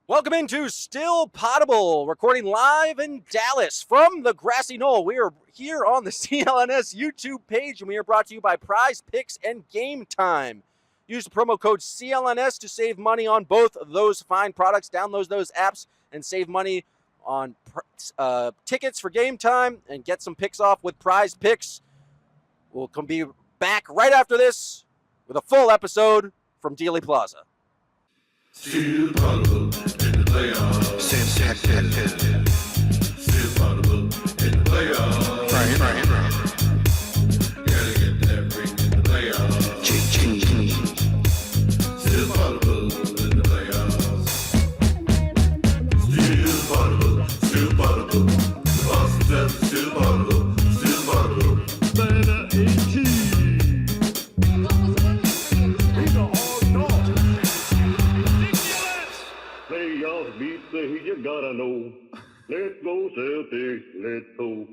Welcome into Still Poddable, recording live in Dallas from the Grassy Knoll. We are here on the CLNS YouTube page, and we are brought to you by Prize Picks and Game Time. Use the promo code CLNS to save money on both of those fine products. Download those apps and save money on tickets for Game Time and get some picks off with Prize Picks. We'll be back right after this with a full episode from Dealey Plaza. Still Poddable in the playoffs. Still Poddable in the playoffs. Brian. Gotta get that ring in the playoffs. Still Poddable in the playoffs. Still Poddable. The Boston Celtics still Poddable. Banner 18. You gotta know. Let's go Celtics, let's go.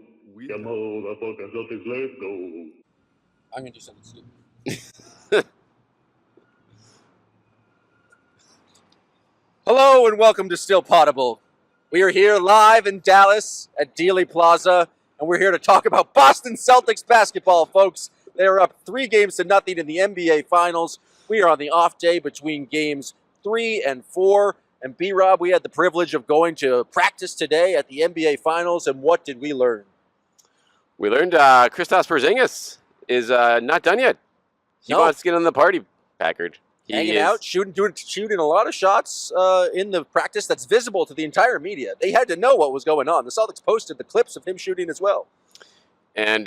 Come on, the fucking Celtics, let's go. I'm gonna do something stupid. Hello and welcome to Still Poddable. We are here live in Dallas at Dealey Plaza, and we're here to talk about Boston Celtics basketball, folks. They are up 3-0 in the NBA Finals. We are on the off day between games 3 and 4. And B-Rob, we had the privilege of going to practice today at the NBA Finals, and what did we learn? We learned Kristaps Porzingis is not done yet. He wants to get on the party, Packard. Hanging out, shooting a lot of shots in the practice that's visible to the entire media. They had to know what was going on. The Celtics posted the clips of him shooting as well. And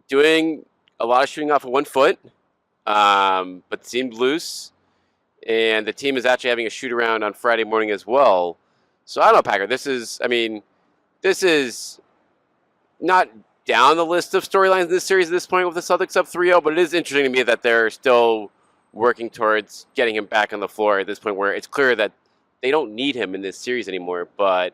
doing a lot of shooting off of 1 foot, but seemed loose. And the team is actually having a shoot-around on Friday morning as well. So I don't know, Packard. This is not down the list of storylines in this series at this point with the Celtics up 3-0, but it is interesting to me that they're still working towards getting him back on the floor at this point where it's clear that they don't need him in this series anymore, but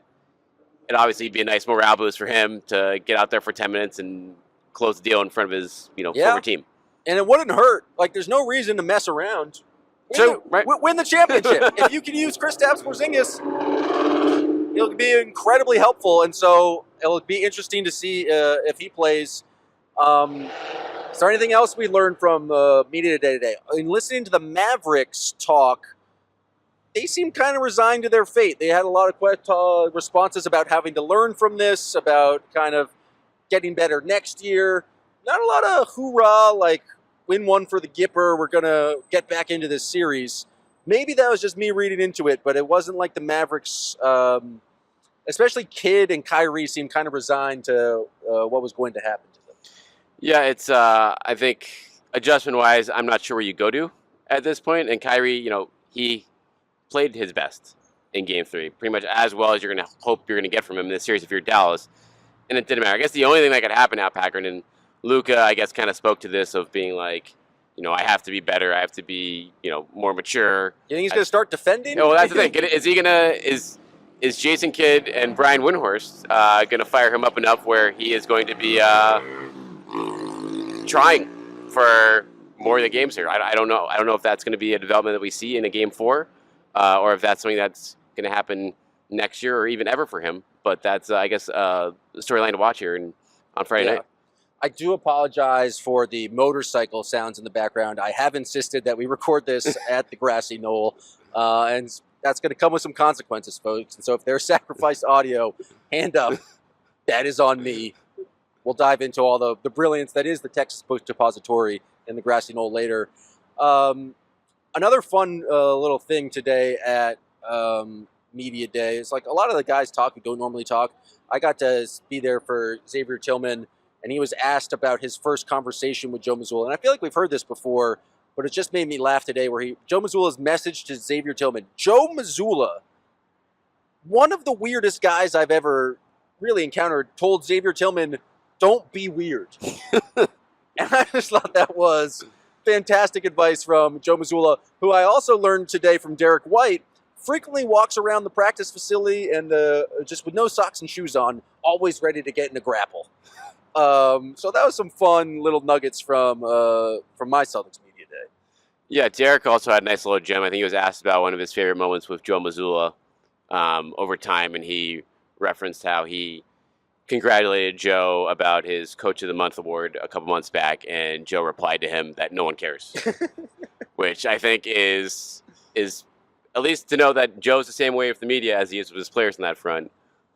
it'd obviously be a nice morale boost for him to get out there for 10 minutes and close the deal in front of his former team. And it wouldn't hurt. Like, there's no reason to mess around. Win the championship. If you can use Kristaps Porzingis, it'll be incredibly helpful. And so it'll be interesting to see if he plays. Is there anything else we learned from media today? In listening to the Mavericks talk, they seem kind of resigned to their fate. They had a lot of responses about having to learn from this, about kind of getting better next year. Not a lot of hoorah, like, win one for the Gipper, we're going to get back into this series. Maybe that was just me reading into it, but it wasn't like the Mavericks, especially Kidd and Kyrie, seemed kind of resigned to what was going to happen to them. Yeah, it's, I think, adjustment-wise, I'm not sure where you go to at this point. And Kyrie, he played his best in Game 3, pretty much as well as you're going to hope you're going to get from him in this series if you're Dallas. And it didn't matter. I guess the only thing that could happen now, Packard, and Luka, I guess, kind of spoke to this of being like, I have to be better. I have to be, more mature. You think he's going to start defending? Well, that's the thing. Is Jason Kidd and Brian Windhorst going to fire him up enough where he is going to be trying for more of the games here? I don't know. I don't know if that's going to be a development that we see in a Game 4 or if that's something that's going to happen next year or even ever for him. But that's, I guess, the storyline to watch here on Friday night. I do apologize for the motorcycle sounds in the background. I have insisted that we record this at the Grassy Knoll, and that's going to come with some consequences, folks. And so if there's sacrificed audio, hand up. That is on me. We'll dive into all the brilliance that is the Texas Post Depository in the Grassy Knoll later. Another fun little thing today at Media Day is, like, a lot of the guys talk who don't normally talk. I got to be there for Xavier Tillman, and he was asked about his first conversation with Joe Mazzulla. And I feel like we've heard this before, but it just made me laugh today where Joe Mazzulla's message to Xavier Tillman. Joe Mazzulla, one of the weirdest guys I've ever really encountered, told Xavier Tillman, don't be weird. And I just thought that was fantastic advice from Joe Mazzulla, who I also learned today from Derek White, frequently walks around the practice facility and just with no socks and shoes on, always ready to get in a grapple. So that was some fun little nuggets from my Celtics Media Day. Yeah, Derek also had a nice little gem. I think he was asked about one of his favorite moments with Joe Mazzulla over time, and he referenced how he congratulated Joe about his Coach of the Month award a couple months back, and Joe replied to him that no one cares, which I think is at least to know that Joe's the same way with the media as he is with his players in that front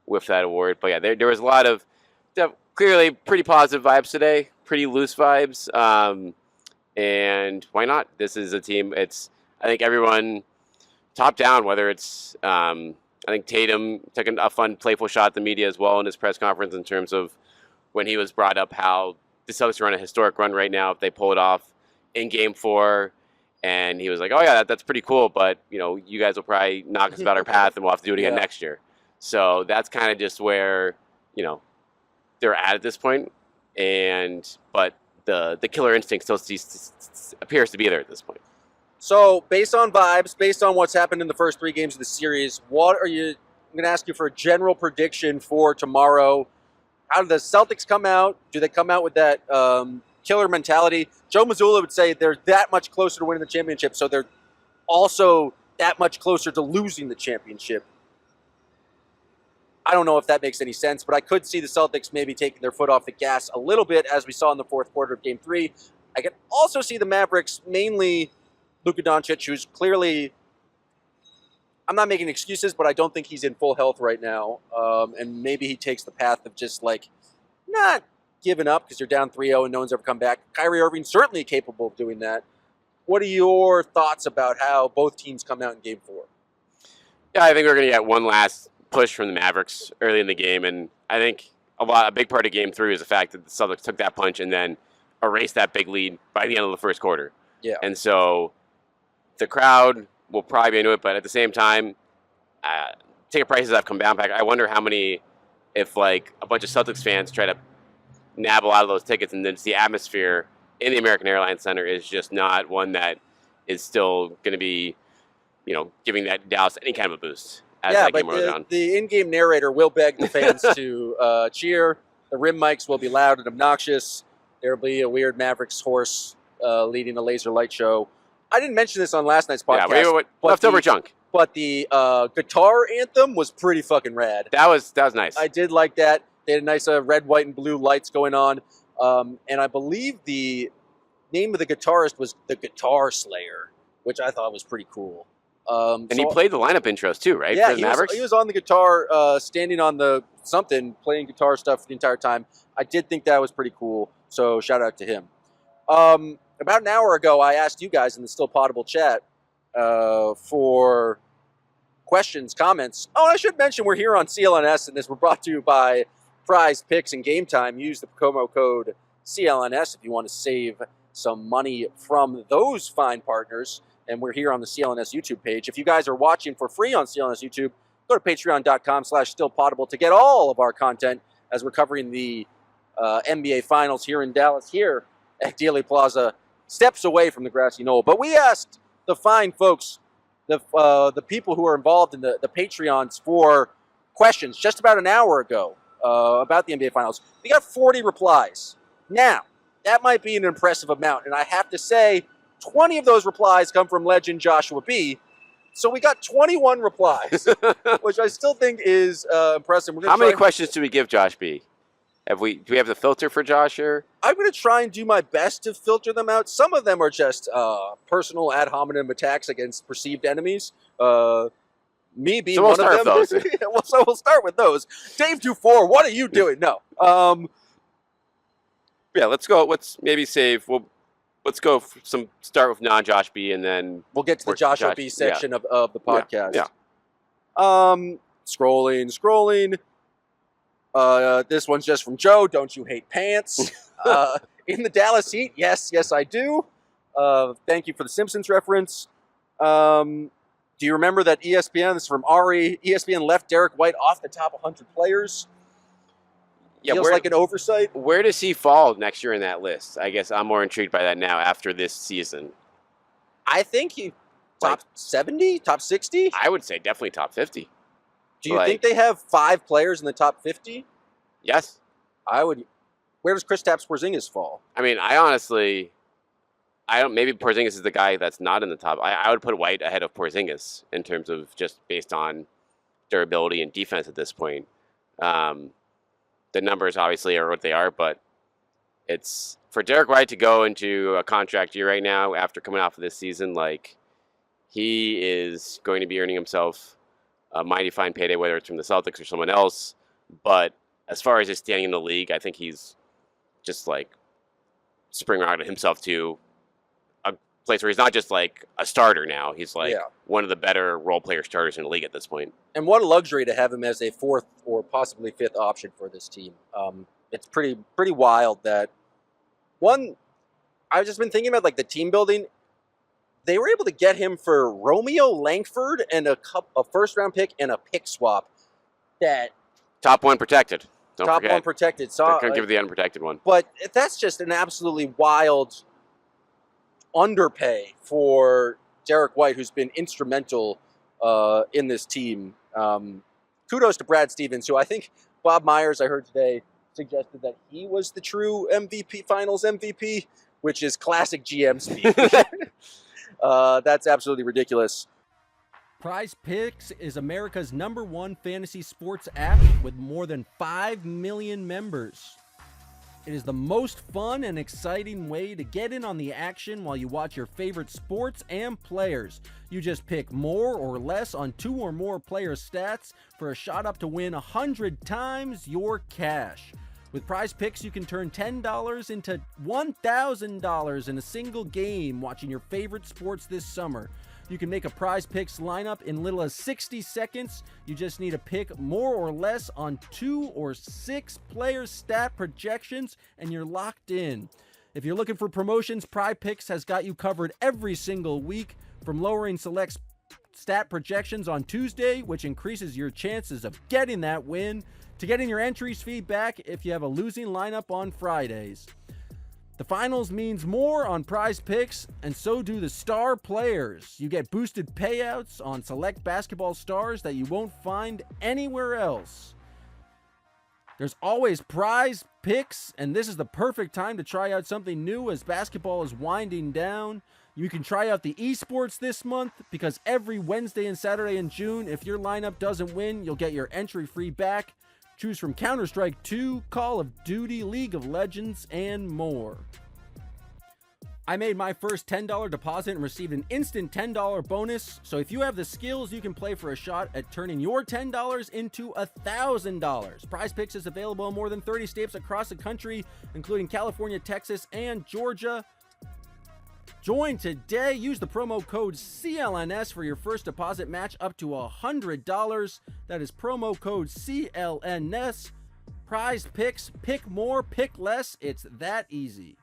with that award. But yeah, there was a lot of clearly pretty positive vibes today, pretty loose vibes. And why not? This is a team. I think everyone top down, whether it's, I think Tatum took a fun, playful shot at the media as well in his press conference in terms of when he was brought up how the Celtics are on a historic run right now if they pull it off in Game 4. And he was like, oh, yeah, that's pretty cool. But, you guys will probably knock us about our path and we'll have to do it again next year. So that's kind of just where, they're at this point. But the killer instinct still appears to be there at this point. So, based on vibes, based on what's happened in the first 3 games of the series, I'm going to ask you for a general prediction for tomorrow. How do the Celtics come out? Do they come out with that killer mentality? Joe Mazzulla would say they're that much closer to winning the championship, so they're also that much closer to losing the championship. I don't know if that makes any sense, but I could see the Celtics maybe taking their foot off the gas a little bit, as we saw in the fourth quarter of Game 3. I could also see the Mavericks, mainly Luka Dončić, who's clearly, I'm not making excuses, but I don't think he's in full health right now. And maybe he takes the path of just not giving up because you're down 3-0 and no one's ever come back. Kyrie Irving's certainly capable of doing that. What are your thoughts about how both teams come out in Game 4? Yeah, I think we're going to get one last push from the Mavericks early in the game, and I think a big part of Game 3 is the fact that the Celtics took that punch and then erased that big lead by the end of the first quarter. Yeah. And so the crowd will probably be into it, but at the same time, ticket prices have come down. I wonder how many, if a bunch of Celtics fans try to nab a lot of those tickets, and then the atmosphere in the American Airlines Center is just not one that is still going to be, giving that Dallas any kind of a boost. Yeah, but the in-game narrator will beg the fans to cheer. The rim mics will be loud and obnoxious. There will be a weird Mavericks horse leading a laser light show. I didn't mention this on last night's podcast. Yeah, leftover junk. But the guitar anthem was pretty fucking rad. That was nice. I did like that. They had nice red, white, and blue lights going on. And I believe the name of the guitarist was the Guitar Slayer, which I thought was pretty cool. And he played the lineup intros too, right? Yeah, for the Mavericks? He was on the guitar, standing on the playing guitar stuff the entire time. I did think that was pretty cool, so shout out to him. About an hour ago, I asked you guys in the Still Poddable chat for questions, comments. Oh, I should mention we're here on CLNS, and this we're brought to you by Prize Picks and Game Time. Use the promo code CLNS if you want to save some money from those fine partners. And we're here on the CLNS YouTube page. If you guys are watching for free on CLNS YouTube, go to patreon.com/stillpoddable to get all of our content as we're covering the NBA Finals here in Dallas, here at Dealey Plaza, steps away from the grassy knoll. But we asked the fine folks, the people who are involved in the Patreons for questions just about an hour ago about the NBA Finals. We got 40 replies. Now, that might be an impressive amount, and I have to say, 20 of those replies come from legend Josue P. So we got 21 replies, which I still think is impressive. How many questions do we give Josh B? Do we have the filter for Josh here? I'm going to try and do my best to filter them out. Some of them are just personal ad hominem attacks against perceived enemies. Me being one of them. So we'll start with those. Dave Dufour, what are you doing? No. Yeah, let's go. Let's maybe save. Let's go start with non-Josh B, and then we'll get to the Josh B section of the podcast. Yeah. Scrolling. This one's just from Joe. Don't you hate pants? In the Dallas Heat? Yes, I do. Thank you for the Simpsons reference. Do you remember that ESPN, this is from Ari, ESPN left Derek White off the top 100 players? Yeah, feels like an oversight. Where does he fall next year in that list? I guess I'm more intrigued by that now after this season. I think he top 70, top 60? I would say definitely top 50. Do you think they have 5 players in the top 50? Yes. I would. Where does Kristaps Porzingis fall? I mean, I honestly, Maybe Porzingis is the guy that's not in the top. I would put White ahead of Porzingis in terms of just based on durability and defense at this point. The numbers obviously are what they are, but it's for Derek White to go into a contract year right now after coming off of this season, like he is going to be earning himself a mighty fine payday, whether it's from the Celtics or someone else. But as far as his standing in the league, I think he's just like spring rocketed himself to a place where he's not just like a starter now. He's like one of the better role player starters in the league at this point. And what a luxury to have him as a fourth or possibly fifth option for this team. It's pretty wild that I've just been thinking about like the team building. They were able to get him for Romeo Langford and a first round pick and a pick swap. That top one protected. Don't top forget. one protected. So I couldn't give the unprotected one. But that's just an absolutely wild underpay for Derek White, who's been instrumental in this team. Kudos to Brad Stevens, who I think Bob Myers, I heard today, suggested that he was the true MVP, Finals MVP, which is classic GM speak. That's absolutely ridiculous. Prize Picks is America's #1 fantasy sports app with more than 5 million members. It is the most fun and exciting way to get in on the action while you watch your favorite sports and players. You just pick more or less on 2 or more players' stats for a shot up to win 100 times your cash. With Prize Picks, you can turn $10 into $1,000 in a single game watching your favorite sports this summer. You can make a Prize Picks lineup in little as 60 seconds. You just need to pick more or less on 2 or 6 players' stat projections, and you're locked in. If you're looking for promotions, Prize Picks has got you covered every single week, from lowering select stat projections on Tuesday, which increases your chances of getting that win, to getting your entries fee back if you have a losing lineup on Fridays. The finals means more on Prize Picks, and so do the star players. You get boosted payouts on select basketball stars that you won't find anywhere else. There's always Prize Picks, and this is the perfect time to try out something new as basketball is winding down. You can try out the esports this month, because every Wednesday and Saturday in June, if your lineup doesn't win, you'll get your entry free back. Choose from Counter-Strike 2, Call of Duty, League of Legends, and more. I made my first $10 deposit and received an instant $10 bonus, so if you have the skills, you can play for a shot at turning your $10 into $1,000. Prize Picks is available in more than 30 states across the country, including California, Texas, and Georgia. Join today. Use the promo code CLNS for your first deposit match up to $100. That is promo code CLNS. Prize Picks. Pick more, pick less. It's that easy.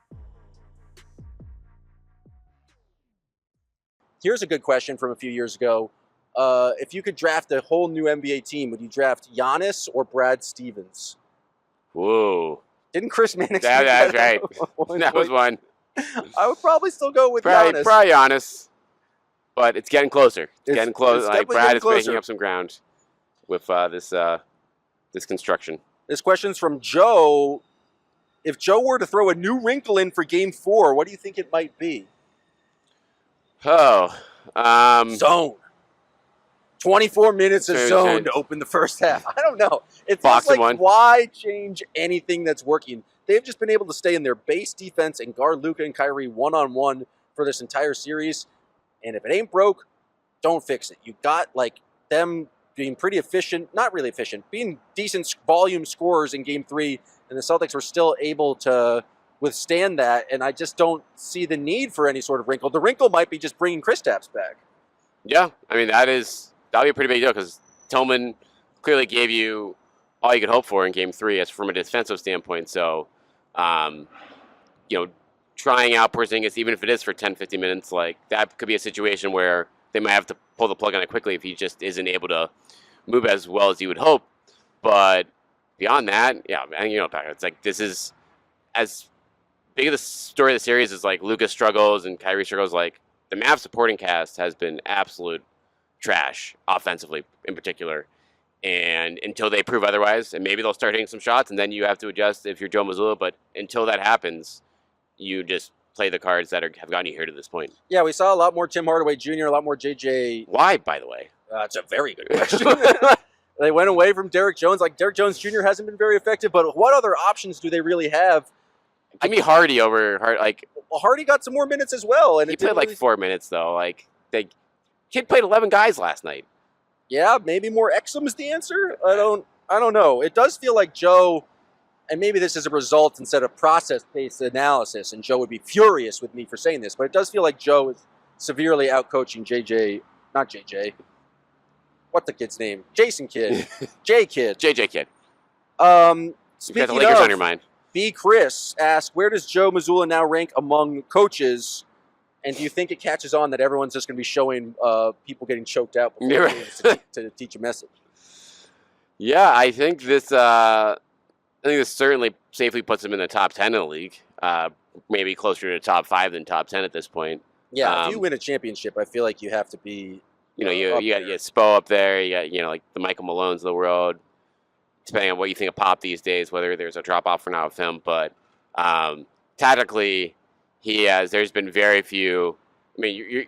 Here's a good question from a few years ago. If you could draft a whole new NBA team, would you draft Giannis or Brad Stevens? Whoa. Didn't Chris Mannix? That's right. That was one. I would probably still go with Giannis. Probably Giannis, but it's getting closer. It's getting close. Like Brad is making up some ground with this construction. This question's from Joe. If Joe were to throw a new wrinkle in for Game 4, what do you think it might be? Zone. 24 minutes of zone to open the first half. I don't know. It feels like, why change anything that's working? They've just been able to stay in their base defense and guard Luka and Kyrie one-on-one for this entire series. And if it ain't broke, don't fix it. You got like them being pretty efficient, not really efficient, being decent volume scorers in Game 3, and the Celtics were still able to withstand that, and I just don't see the need for any sort of wrinkle. The wrinkle might be just bringing Kristaps back. Yeah, I mean, that'll be a pretty big deal, because Tillman clearly gave you all you could hope for in Game 3 as from a defensive standpoint. So, trying out Porzingis, even if it is for 10, 15 minutes, like that could be a situation where they might have to pull the plug on it quickly if he just isn't able to move as well as you would hope. But beyond that, yeah, and Packard, it's like this is as big of the story of the series is like Luka struggles and Kyrie struggles. Like the Mavs supporting cast has been absolute trash offensively in particular. And until they prove otherwise, and maybe they'll start hitting some shots, and then you have to adjust if you're Joe Mazzulla. But until that happens, you just play the cards that have gotten you here to this point. Yeah, we saw a lot more Tim Hardaway Jr., a lot more JJ. Why, by the way? That's a very good question. They went away from Derek Jones. Like, Derek Jones Jr. hasn't been very effective, but what other options do they really have? Give me Hardy over Well, Hardy got some more minutes as well, and he played like 4 minutes though. Like kid played 11 guys last night. Yeah, maybe more Exum's the answer. I don't know. It does feel like Joe, and maybe this is a result instead of process-based analysis, and Joe would be furious with me for saying this, but it does feel like Joe is severely outcoaching not JJ. What the kid's name? Jason Kidd. J Kid. JJ Kidd. Speaking You've got the Lakers on your mind. B. Chris asked, where does Joe Mazzulla now rank among coaches? And do you think it catches on that everyone's just going to be showing people getting choked out before games to teach a message? Yeah, I think this certainly safely puts him in the top 10 in the league. Maybe closer to top 5 than top 10 at this point. Yeah, if you win a championship, I feel like you have to be. You got Spo up there. You got like the Michael Malones of the world. Depending on what you think of Pop these days, whether there's a drop off or not with him, but tactically, there's been very few. I mean, you're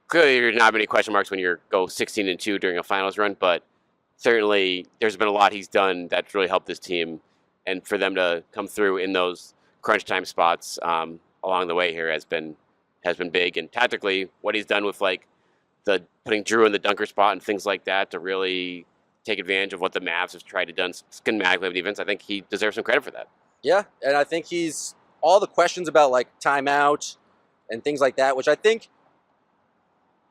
clearly there's not many question marks when you go 16-2 during a finals run, but certainly there's been a lot he's done that's really helped this team, and for them to come through in those crunch time spots along the way here has been big. And tactically, what he's done with like the putting Drew in the dunker spot and things like that to really take advantage of what the Mavs have tried to do schematically of defense, I think he deserves some credit for that. Yeah, and I think he's all the questions about like timeout and things like that, which I think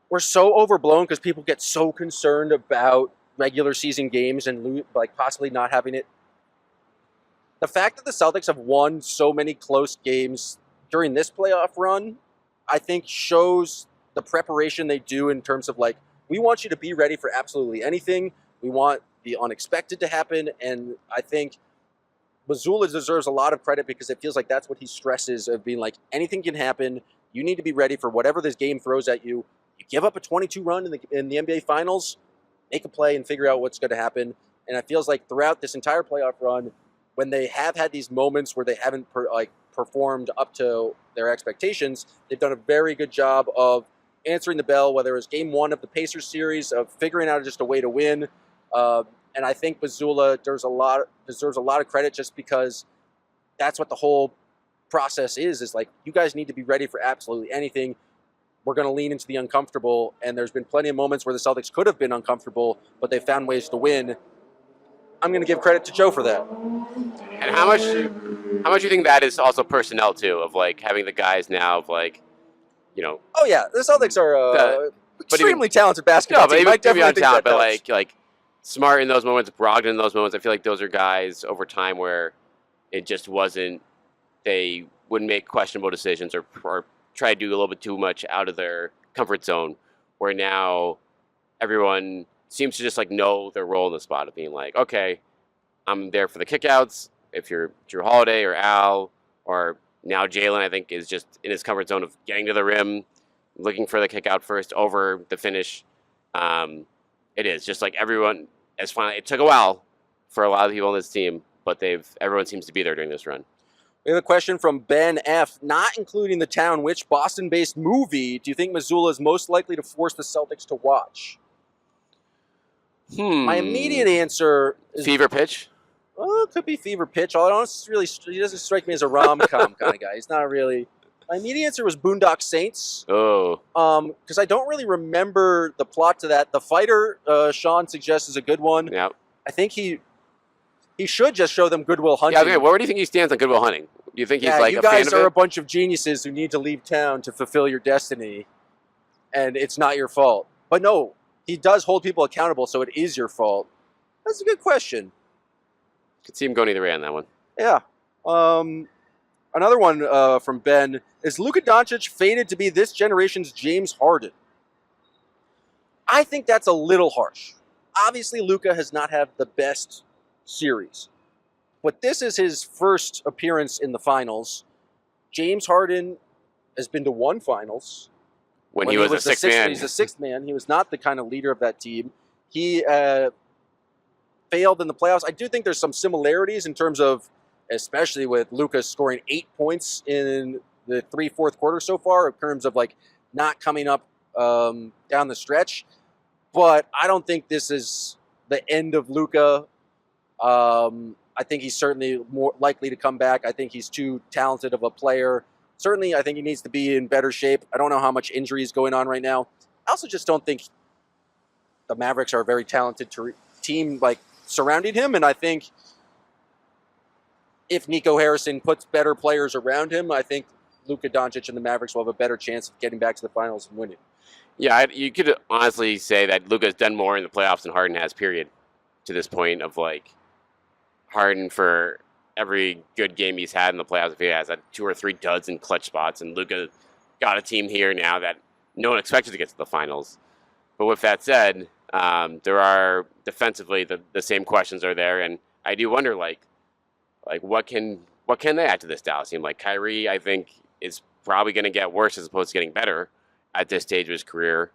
were so overblown because people get so concerned about regular season games and like possibly not having it. The fact that the Celtics have won so many close games during this playoff run, I think shows the preparation they do in terms of like, we want you to be ready for absolutely anything. We want the unexpected to happen, and I think Mazzulla deserves a lot of credit because it feels like that's what he stresses of being like, anything can happen. You need to be ready for whatever this game throws at you. You give up a 22 run in the NBA Finals, make a play and figure out what's going to happen. And it feels like throughout this entire playoff run, when they have had these moments where they haven't performed up to their expectations, they've done a very good job of answering the bell, whether it was game 1 of the Pacers series, of figuring out just a way to win. And I think Mazzulla deserves a lot of credit just because that's what the whole process is like, you guys need to be ready for absolutely anything. We're going to lean into the uncomfortable, and there's been plenty of moments where the Celtics could have been uncomfortable, but they found ways to win. I'm going to give credit to Joe for that. And how much do you think that is also personnel too, of like having the guys now of like, Oh yeah, the Celtics are extremely talented basketball team. But I definitely on think talent, that but helps. like Smart in those moments, Brogdon in those moments. I feel like those are guys over time where it just wasn't. They wouldn't make questionable decisions or try to do a little bit too much out of their comfort zone. Where now everyone seems to just like know their role in the spot of being like, okay, I'm there for the kickouts. If you're Drew Holiday or Al or now Jalen, I think is just in his comfort zone of getting to the rim, looking for the kick out first over the finish. It is just like everyone has finally. It took a while for a lot of people on this team, but everyone seems to be there during this run. We have a question from Ben F. Not including the town, which Boston-based movie do you think Mazzulla is most likely to force the Celtics to watch? My immediate answer is Fever Pitch. Well, it could be Fever Pitch. Although he doesn't strike me as a rom-com kind of guy. He's not really. My immediate answer was Boondock Saints. Oh. Because I don't really remember the plot to that. The Fighter, Sean suggests, is a good one. Yeah. I think he should just show them Good Will Hunting. Yeah, okay. Where do you think he stands on Good Will Hunting? Do you think he's like you a fan guys of are it? a bunch of geniuses who need to leave town to fulfill your destiny, and it's not your fault. But no, he does hold people accountable, so it is your fault. That's a good question. Could see him going either way on that one. Yeah. Another one from Ben. Is Luka Dončić fated to be this generation's James Harden? I think that's a little harsh. Obviously, Luka has not had the best series. But this is his first appearance in the finals. James Harden has been to one finals. When he was a sixth man. He's the sixth man. He was not the kind of leader of that team. He failed in the playoffs. I do think there's some similarities in terms of, especially with Luka scoring 8 points in the 3/4 quarters so far in terms of like not coming up down the stretch. But I don't think this is the end of Luka. I think he's certainly more likely to come back. I think he's too talented of a player. Certainly, I think he needs to be in better shape. I don't know how much injury is going on right now. I also just don't think the Mavericks are a very talented team like surrounding him. And I think if Nico Harrison puts better players around him, I think Luka Dončić and the Mavericks will have a better chance of getting back to the finals and winning. Yeah, you could honestly say that Luka's done more in the playoffs than Harden has, period, to this point of like Harden for every good game he's had in the playoffs, if he has had 2 or 3 duds in clutch spots, and Luka got a team here now that no one expected to get to the finals. But with that said, there are defensively the same questions are there, and I do wonder like what can they add to this Dallas team? Like Kyrie, I think is probably going to get worse as opposed to getting better at this stage of his career,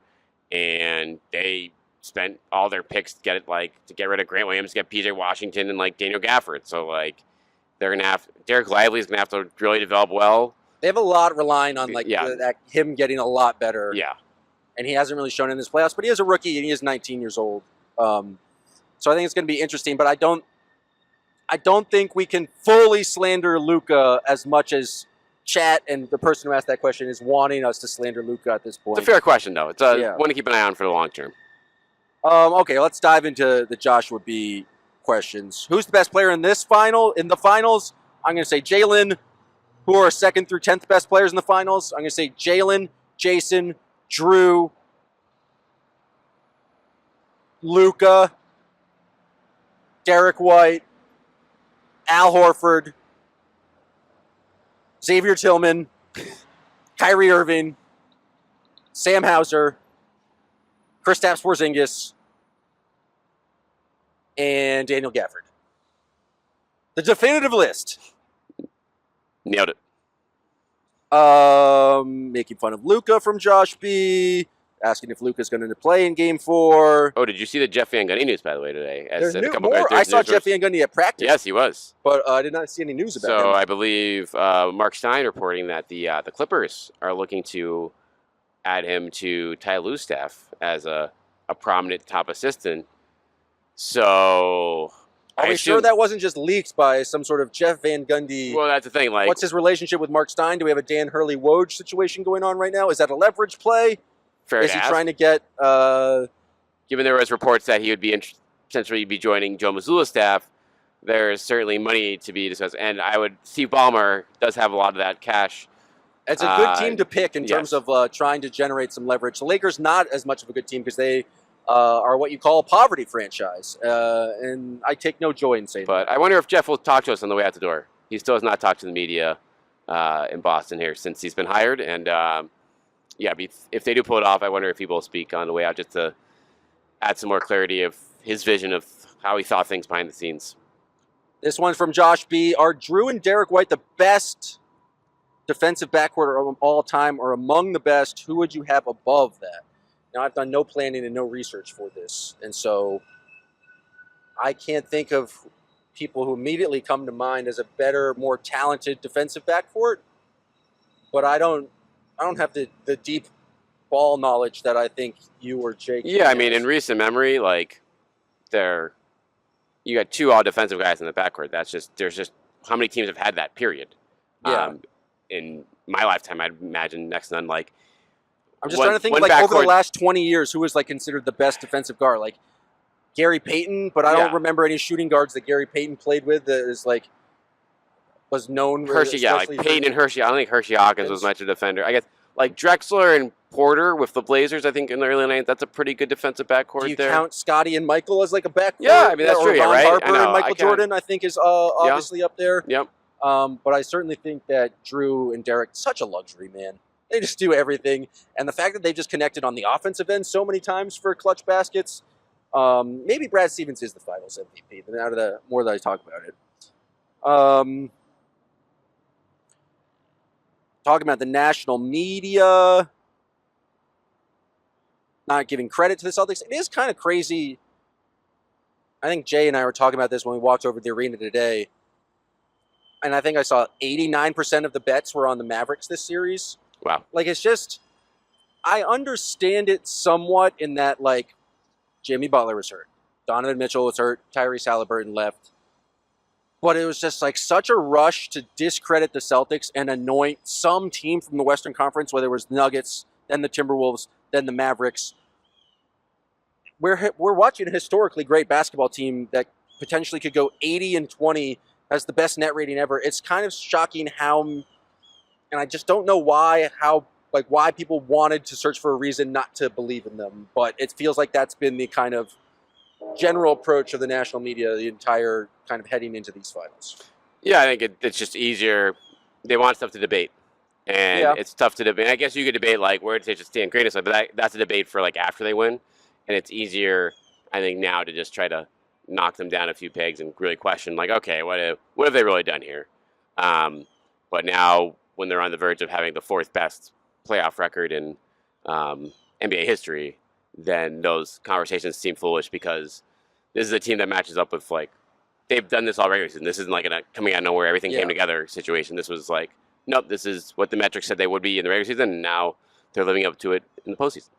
and they spent all their picks to get rid of Grant Williams, get PJ Washington, and like Daniel Gafford. So like they're gonna have Derek Lively's gonna have to really develop well. They have a lot relying on him getting a lot better. Yeah, and he hasn't really shown in this playoffs. But he is a rookie and he is 19 years old. So I think it's going to be interesting. But I don't think we can fully slander Luka as much as chat and the person who asked that question is wanting us to slander Luka at this point. It's a fair question though. It's one to keep an eye on for the long term. Okay, let's dive into the Joshua B questions. Who's the best player in the finals? I'm going to say Jalen. Who are 2nd through 10th best players in the finals? I'm going to say Jalen, Jason, Drew, Luka, Derek White, Al Horford, Xavier Tillman, Kyrie Irving, Sam Hauser, Kristaps Porzingis, and Daniel Gafford. The definitive list. Nailed it. Making fun of Luka from Josh B. Asking if Luka's going to play in Game 4. Oh, did you see the Jeff Van Gundy news, by the way, today? There's more. I saw Jeff Van Gundy at practice. Yes, he was. But I did not see any news about him. So I believe Mark Stein reporting that the Clippers are looking to add him to Ty Lue's staff as a prominent top assistant. So are we sure that wasn't just leaked by some sort of Jeff Van Gundy? Well, that's the thing. Like, what's his relationship with Mark Stein? Do we have a Dan Hurley-Woj situation going on right now? Is that a leverage play? Is he trying to get... Given there was reports that he would be potentially be joining Joe Mazzulla's staff, there's certainly money to be discussed. And Steve Ballmer does have a lot of that cash. It's a good team to pick in terms of trying to generate some leverage. The Lakers not as much of a good team because they are what you call a poverty franchise. And I take no joy in saying that. But I wonder if Jeff will talk to us on the way out the door. He still has not talked to the media in Boston here since he's been hired. And, if they do pull it off, I wonder if he will speak on the way out just to add some more clarity of his vision of how he thought things behind the scenes. This one's from Josh B. Are Drew and Derek White the best defensive backcourt of all time or among the best? Who would you have above that? Now, I've done no planning and no research for this, and so I can't think of people who immediately come to mind as a better, more talented defensive backcourt, but I don't have the deep ball knowledge that I think you or Jake. Yeah, I mean, in recent memory, like you got 2 all defensive guys in the backcourt. There's just how many teams have had that period. Yeah. In my lifetime, I'd imagine next to none. Like, I'm just trying to think over the last 20 years, who was like considered the best defensive guard? Like Gary Payton, but I don't remember any shooting guards that Gary Payton played with that was known. Hershey, like Payton and Hershey. I don't think Hershey Hawkins was much of a defender. I guess like Drexler and Porter with the Blazers, I think in the early 90s, that's a pretty good defensive backcourt. Do you there. count Scotty and Michael as like a backcourt? Yeah, I mean that's true. Ron Right? Harper and Michael Jordan, I think, is obviously up there. Yep. But I certainly think that Drew and Derek, such a luxury, man. They just do everything, and the fact that they've just connected on the offensive end so many times for clutch baskets. Maybe Brad Stevens is the Finals MVP. Now the more that I talk about it. Talking about the national media, not giving credit to the Celtics. It is kind of crazy. I think Jay and I were talking about this when we walked over to the arena today. and I think I saw 89% of the bets were on the Mavericks this series. Wow. Like, it's just, I understand it somewhat in that, like, Jimmy Butler was hurt. Donovan Mitchell was hurt. Tyrese Halliburton left. But it was just, like, such a rush to discredit the Celtics and anoint some team from the Western Conference, whether it was the Nuggets, then the Timberwolves, then the Mavericks. We're watching a historically great basketball team that potentially could go 80-20 as the best net rating ever. It's kind of shocking how, and I just don't know why people wanted to search for a reason not to believe in them. But it feels like that's been the kind of general approach of the national media the entire kind of heading into these finals. Yeah, I think it's just easier. They want stuff to debate. And it's tough to debate. I guess you could debate, like, where did they just stand greatest, but that's a debate for, like, after they win. And it's easier, I think, now to just try to knock them down a few pegs and really question, like, okay, what have they really done here? But now, when they're on the verge of having the fourth best playoff record in NBA history, then those conversations seem foolish because this is a team that matches up with, like, they've done this all regular season. This isn't like a coming out of nowhere, everything came together situation. This was like, nope, this is what the metrics said they would be in the regular season, and now they're living up to it in the postseason.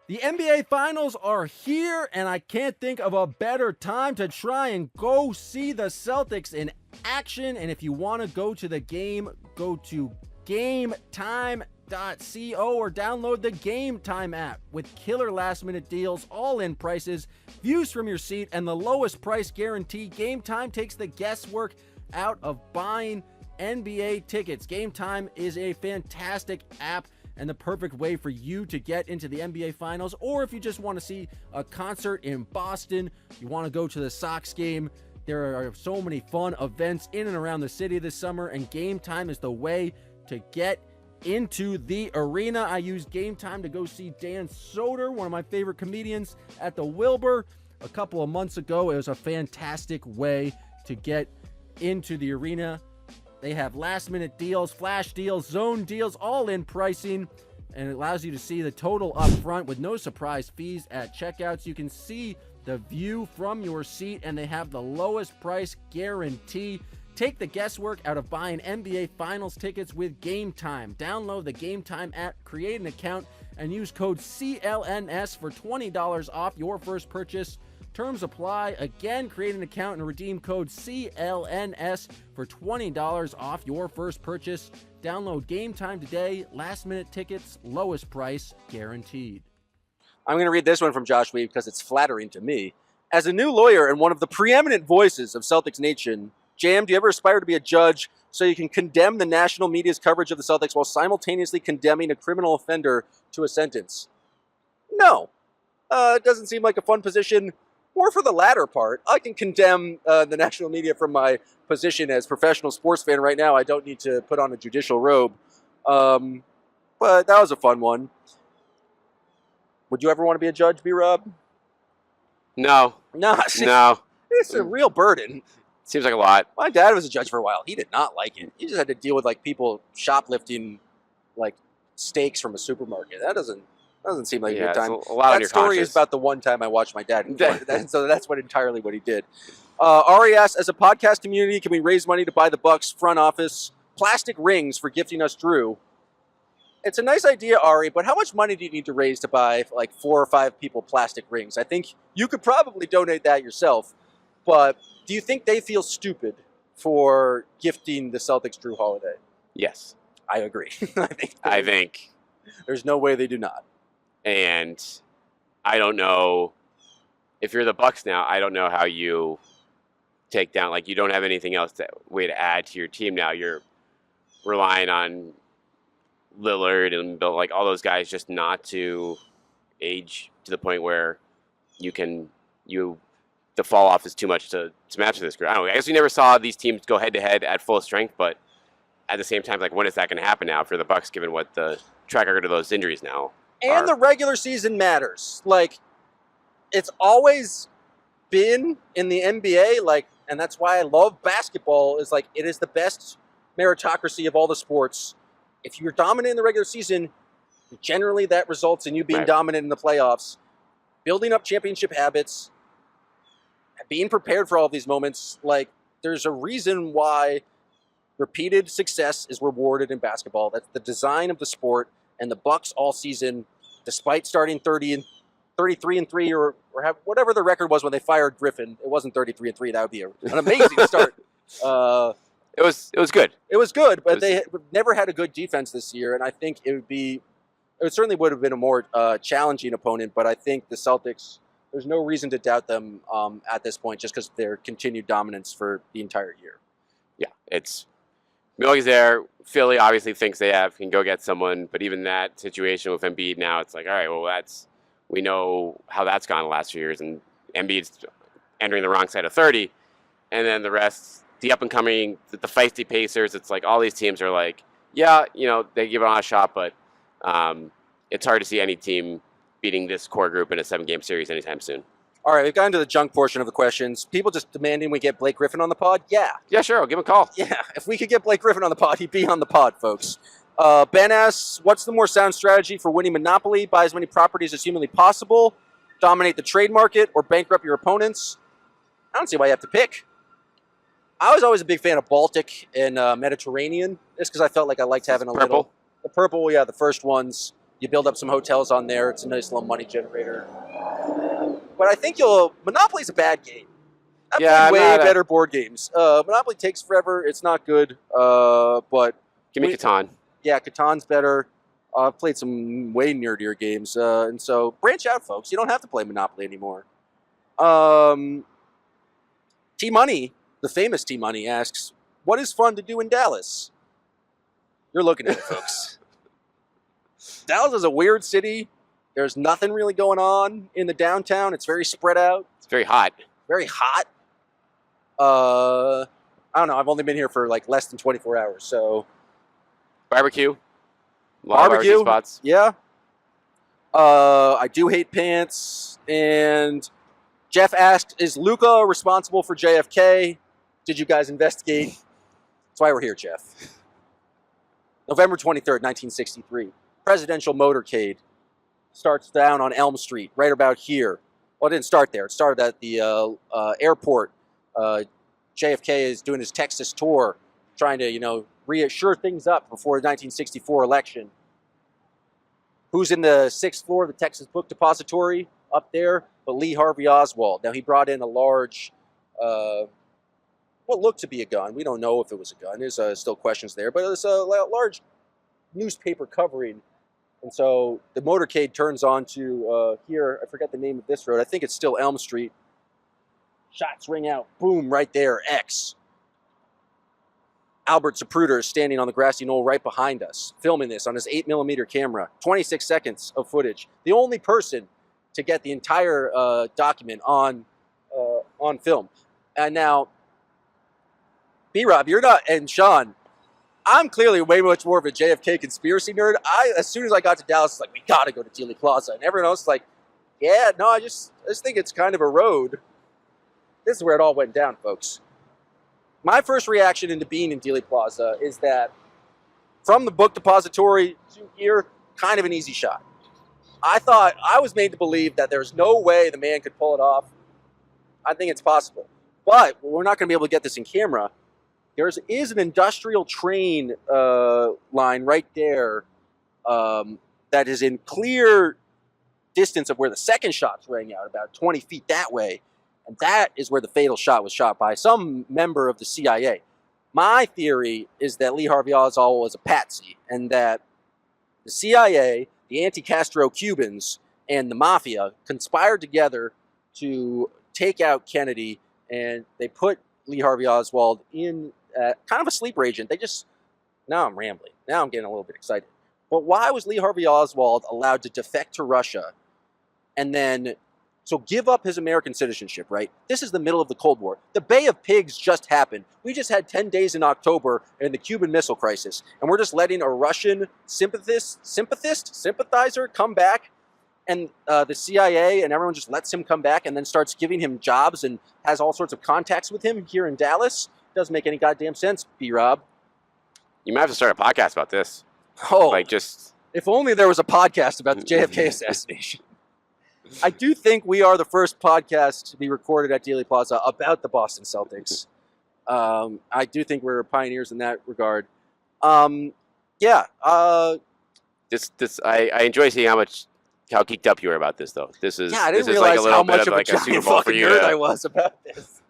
The NBA Finals are here, and I can't think of a better time to try and go see the Celtics in action. And if you want to go to the game, go to gametime.co or download the Game Time app with killer last-minute deals, all-in prices, views from your seat, and the lowest price guarantee. Game Time takes the guesswork out of buying NBA tickets. Game Time is a fantastic app and the perfect way for you to get into the NBA Finals. Or if you just want to see a concert in Boston, you want to go to the Sox game, there are so many fun events in and around the city this summer, and Game Time is the way to get into the arena. I used Game Time to go see Dan Soder, one of my favorite comedians, at the Wilbur a couple of months ago. It was a fantastic way to get into the arena. They have last-minute deals, flash deals, zone deals, all-in pricing, and it allows you to see the total up front with no surprise fees at checkouts. You can see the view from your seat, and they have the lowest price guarantee. Take the guesswork out of buying NBA Finals tickets with Game Time. Download the Game Time app, create an account, and use code CLNS for $20 off your first purchase. Terms apply. Again, create an account and redeem code CLNS for $20 off your first purchase. Download Game Time today. Last-minute tickets, lowest price guaranteed. I'm going to read this one from Josh Weed because it's flattering to me. As a new lawyer and one of the preeminent voices of Celtics Nation, JM, do you ever aspire to be a judge so you can condemn the national media's coverage of the Celtics while simultaneously condemning a criminal offender to a sentence? No. It doesn't seem like a fun position. Or for the latter part, I can condemn the national media from my position as professional sports fan right now. I don't need to put on a judicial robe. But that was a fun one. Would you ever want to be a judge, B-Rob? No. No. It's a real burden. Seems like a lot. My dad was a judge for a while. He did not like it. He just had to deal with, like, people shoplifting, like, steaks from a supermarket. That doesn't seem like a good time. A lot on your story conscience. is about the one time I watched my dad in court. So that's entirely what he did. Ari asks, as a podcast community, can we raise money to buy the Bucks front office plastic rings for gifting us Drew? It's a nice idea, Ari, but how much money do you need to raise to buy, like, 4 or 5 people plastic rings? I think you could probably donate that yourself, but do you think they feel stupid for gifting the Celtics Drew Holiday? Yes. I agree. I think there's no way they do not. And I don't know if you're the Bucks now. I don't know how you take down, like, you don't have anything else way to add to your team now. You're relying on Lillard and Bill, like all those guys, just not to age to the point where the fall off is too much to match this group. I don't know. I guess we never saw these teams go head to head at full strength, but at the same time, like, when is that going to happen now for the Bucks, given what the track record of those injuries now? And the regular season matters. Like, it's always been in the NBA, like, and that's why I love basketball, is like, it is the best meritocracy of all the sports. If you're dominant in the regular season, generally that results in you being dominant in the playoffs. Building up championship habits, being prepared for all of these moments, like, there's a reason why repeated success is rewarded in basketball. That's the design of the sport. And the Bucks all season, despite starting 33-3 or have whatever the record was when they fired Griffin, it wasn't 33-3. That would be an amazing start. It was good. It was good, but they never had a good defense this year, and I think it certainly would have been a more challenging opponent. But I think the Celtics, there's no reason to doubt them at this point, just because of their continued dominance for the entire year. Yeah, it's Milwaukee's there. Philly obviously thinks they can go get someone, but even that situation with Embiid now, it's like, all right, well, we know how that's gone the last few years, and Embiid's entering the wrong side of 30, and then the rest. The up-and-coming, the feisty Pacers, it's like all these teams are like, yeah, they give it on a shot, but it's hard to see any team beating this core group in a 7-game series anytime soon. All right, we've gotten to the junk portion of the questions. People just demanding we get Blake Griffin on the pod? Yeah. Yeah, sure, I'll give him a call. Yeah, if we could get Blake Griffin on the pod, he'd be on the pod, folks. Ben asks, what's the more sound strategy for winning Monopoly? Buy as many properties as humanly possible, dominate the trade market, or bankrupt your opponents? I don't see why you have to pick. I was always a big fan of Baltic and Mediterranean, just because I felt like I liked having a little. The purple, yeah, the first ones. You build up some hotels on there. It's a nice little money generator. But I think Monopoly's a bad game. I've played way better board games. Monopoly takes forever. It's not good. But give me Catan. Yeah, Catan's better. I've played some way nerdier games. And so branch out, folks. You don't have to play Monopoly anymore. T-Money. The famous T-Money asks, what is fun to do in Dallas? You're looking at it, folks. Dallas is a weird city. There's nothing really going on in the downtown. It's very spread out. It's very hot. Very hot. I don't know. I've only been here for like less than 24 hours, so. Barbecue. Barbecue spots. Yeah. I do hate pants. And Jeff asked, is Luka responsible for JFK? Did you guys investigate? That's why we're here, Jeff. November 23rd, 1963. Presidential motorcade starts down on Elm Street, right about here. Well, it didn't start there. It started at the airport. JFK is doing his Texas tour, trying to, reassure things up before the 1964 election. Who's in the 6th floor of the Texas Book Depository up there? But Lee Harvey Oswald. Now, he brought in a large, what looked to be a gun. We don't know if it was a gun. There's still questions there. But it was a large newspaper covering. And so the motorcade turns on to here. I forget the name of this road. I think it's still Elm Street. Shots ring out. Boom, right there. X. Albert Zapruder is standing on the grassy knoll right behind us, filming this on his 8mm camera. 26 seconds of footage. The only person to get the entire document on film. And now, B-Rob, you're not, and Sean, I'm clearly way much more of a JFK conspiracy nerd. As soon as I got to Dallas, it's like, we got to go to Dealey Plaza. And everyone else is like, yeah, no, I just think it's kind of a road. This is where it all went down, folks. My first reaction into being in Dealey Plaza is that from the book depository to here, kind of an easy shot. I thought, I was made to believe that there's no way the man could pull it off. I think it's possible. But we're not going to be able to get this in camera. There is an industrial train line right there that is in clear distance of where the second shots rang out, about 20 feet that way. And that is where the fatal shot was shot by some member of the CIA. My theory is that Lee Harvey Oswald was a patsy and that the CIA, the anti-Castro Cubans, and the mafia conspired together to take out Kennedy, and they put Lee Harvey Oswald in kind of a sleeper agent. Now I'm rambling. Now I'm getting a little bit excited. But why was Lee Harvey Oswald allowed to defect to Russia and then so give up his American citizenship, right? This is the middle of the Cold War. The Bay of Pigs just happened. We just had 10 days in October in the Cuban Missile Crisis, and we're just letting a Russian sympathizer come back, and the CIA and everyone just lets him come back and then starts giving him jobs and has all sorts of contacts with him here in Dallas. Doesn't make any goddamn sense, B-Rob. You might have to start a podcast about this. Oh, if only there was a podcast about the JFK assassination. I do think we are the first podcast to be recorded at Dealey Plaza about the Boston Celtics. I do think we're pioneers in that regard. I enjoy seeing how geeked up you are about this, though. This is I didn't this realize is like a little how bit much of of a like a Super giant Bowl for fucking you. nerd I was about this.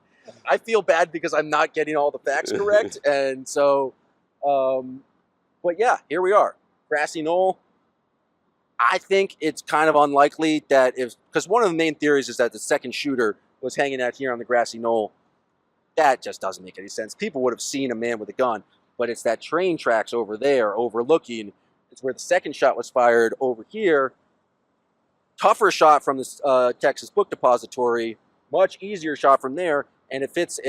I feel bad because I'm not getting all the facts correct, and so, but yeah, here we are, grassy knoll. I think it's kind of unlikely that because one of the main theories is that the second shooter was hanging out here on the grassy knoll. That just doesn't make any sense. People would have seen a man with a gun, but it's that train tracks over there overlooking. It's where the second shot was fired over here. Tougher shot from the Texas Book Depository, much easier shot from there, and it fits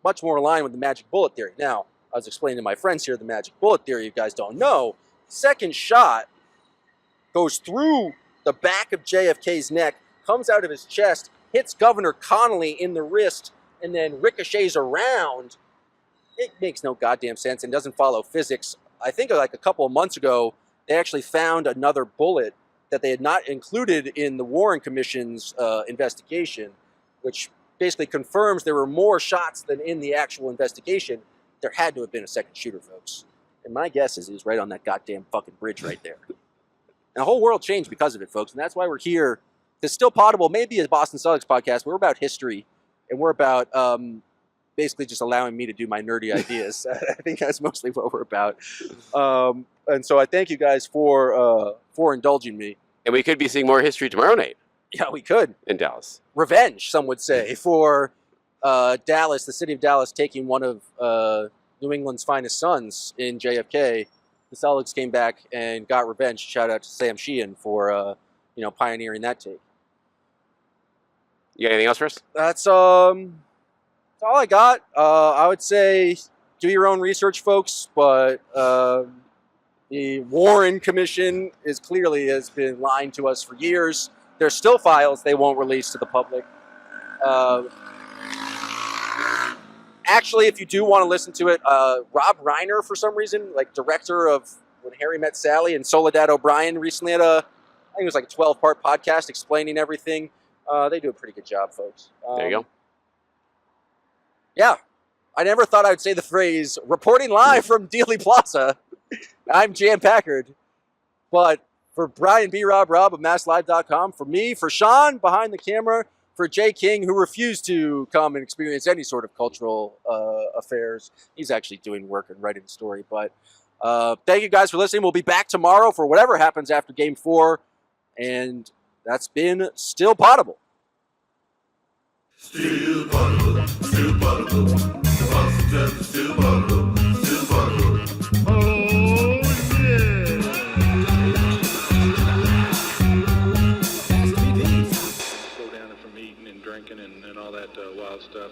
much more in line with the magic bullet theory. Now, I was explaining to my friends here the magic bullet theory. You guys don't know. Second shot goes through the back of JFK's neck, comes out of his chest, hits Governor Connolly in the wrist, and then ricochets around. It makes no goddamn sense and doesn't follow physics. I think like a couple of months ago, they actually found another bullet that they had not included in the Warren Commission's investigation, which basically confirms there were more shots than in the actual investigation. There had to have been a second shooter, folks. And my guess is he was right on that goddamn fucking bridge right there. And the whole world changed because of it, folks. And that's why we're here. It's still Poddable, maybe a Boston Celtics podcast. We're about history, and we're about basically just allowing me to do my nerdy ideas. I think that's mostly what we're about. And so I thank you guys for indulging me. And we could be seeing more history tomorrow night. Yeah, we could. In Dallas. Revenge, some would say, for Dallas, the city of Dallas, taking one of New England's finest sons in JFK. The Celtics came back and got revenge. Shout out to Sam Sheehan for pioneering that take. You got anything else for us? That's all I got. I would say do your own research, folks, but the Warren Commission has been lying to us for years. There's still files they won't release to the public. Actually, if you do want to listen to it, Rob Reiner, for some reason, like director of When Harry Met Sally, and Soledad O'Brien recently had I think it was like a 12-part podcast explaining everything. They do a pretty good job, folks. There you go. Yeah. I never thought I would say the phrase, reporting live from Dealey Plaza. I'm Jan Packard. But for Brian B. Robb of MassLive.com, for me, for Sean behind the camera, for Jay King, who refused to come and experience any sort of cultural affairs. He's actually doing work and writing the story. But thank you guys for listening. We'll be back tomorrow for whatever happens after Game 4. And that's been Still Poddable. Still Poddable, still Poddable. Boston Celtics, still Poddable, still Poddable. Oh, yeah. Slow down from eating and drinking and all that wild stuff.